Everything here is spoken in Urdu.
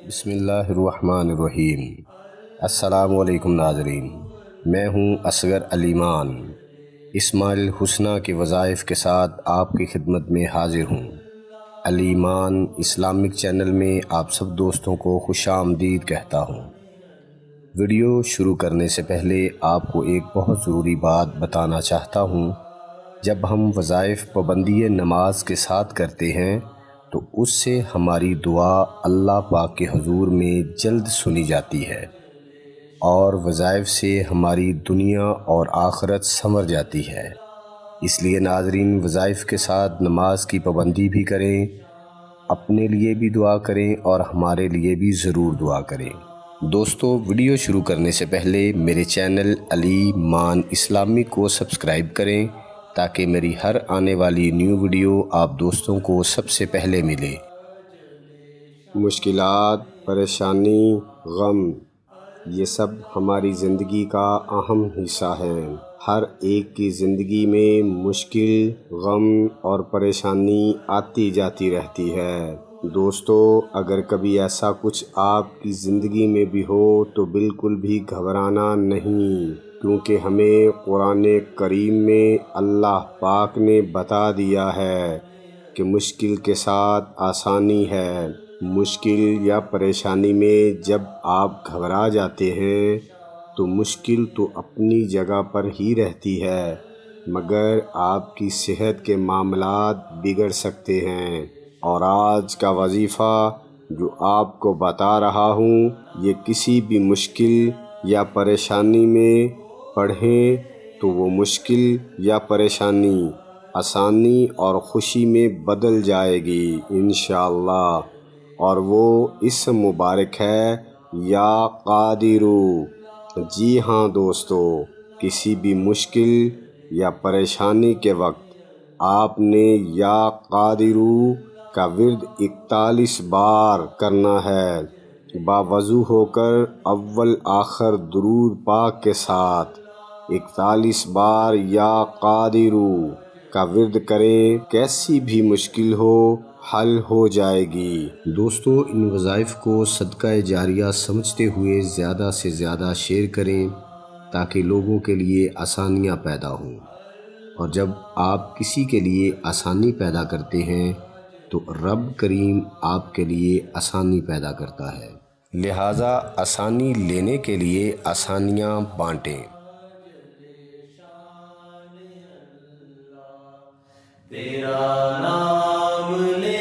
بسم اللہ الرحمن الرحیم۔ السلام علیکم ناظرین، میں ہوں اصغر علی مان، اسماعیل حسنہ کے وظائف کے ساتھ آپ کی خدمت میں حاضر ہوں۔ علی مان اسلامک چینل میں آپ سب دوستوں کو خوش آمدید کہتا ہوں۔ ویڈیو شروع کرنے سے پہلے آپ کو ایک بہت ضروری بات بتانا چاہتا ہوں۔ جب ہم وظائف پابندی نماز کے ساتھ کرتے ہیں تو اس سے ہماری دعا اللہ پاک کے حضور میں جلد سنی جاتی ہے اور وظائف سے ہماری دنیا اور آخرت سنور جاتی ہے۔ اس لیے ناظرین، وظائف کے ساتھ نماز کی پابندی بھی کریں، اپنے لیے بھی دعا کریں اور ہمارے لیے بھی ضرور دعا کریں۔ دوستو، ویڈیو شروع کرنے سے پہلے میرے چینل علی مان اسلامی کو سبسکرائب کریں تاکہ میری ہر آنے والی نیو ویڈیو آپ دوستوں کو سب سے پہلے ملے۔ مشکلات، پریشانی، غم، یہ سب ہماری زندگی کا اہم حصہ ہیں۔ ہر ایک کی زندگی میں مشکل، غم اور پریشانی آتی جاتی رہتی ہے۔ دوستو، اگر کبھی ایسا کچھ آپ کی زندگی میں بھی ہو تو بالکل بھی گھبرانا نہیں، کیونکہ ہمیں قرآن کریم میں اللہ پاک نے بتا دیا ہے کہ مشکل کے ساتھ آسانی ہے۔ مشکل یا پریشانی میں جب آپ گھبرا جاتے ہیں تو مشکل تو اپنی جگہ پر ہی رہتی ہے، مگر آپ کی صحت کے معاملات بگڑ سکتے ہیں۔ اور آج کا وظیفہ جو آپ کو بتا رہا ہوں، یہ کسی بھی مشکل یا پریشانی میں پڑھیں تو وہ مشکل یا پریشانی آسانی اور خوشی میں بدل جائے گی انشاءاللہ، اور وہ اسم مبارک ہے یا قادرو۔ جی ہاں دوستو، کسی بھی مشکل یا پریشانی کے وقت آپ نے یا قادرو کا ورد 41 بار کرنا ہے، باوضو ہو کر اول آخر درود پاک کے ساتھ 41 بار یا قادرو کا ورد کریں، کیسی بھی مشکل ہو حل ہو جائے گی۔ دوستو، ان وظائف کو صدقہ جاریہ سمجھتے ہوئے زیادہ سے زیادہ شیئر کریں تاکہ لوگوں کے لیے آسانیاں پیدا ہوں، اور جب آپ کسی کے لیے آسانی پیدا کرتے ہیں تو رب کریم آپ کے لیے آسانی پیدا کرتا ہے، لہٰذا آسانی لینے کے لیے آسانیاں بانٹیں۔ تیرا نام لے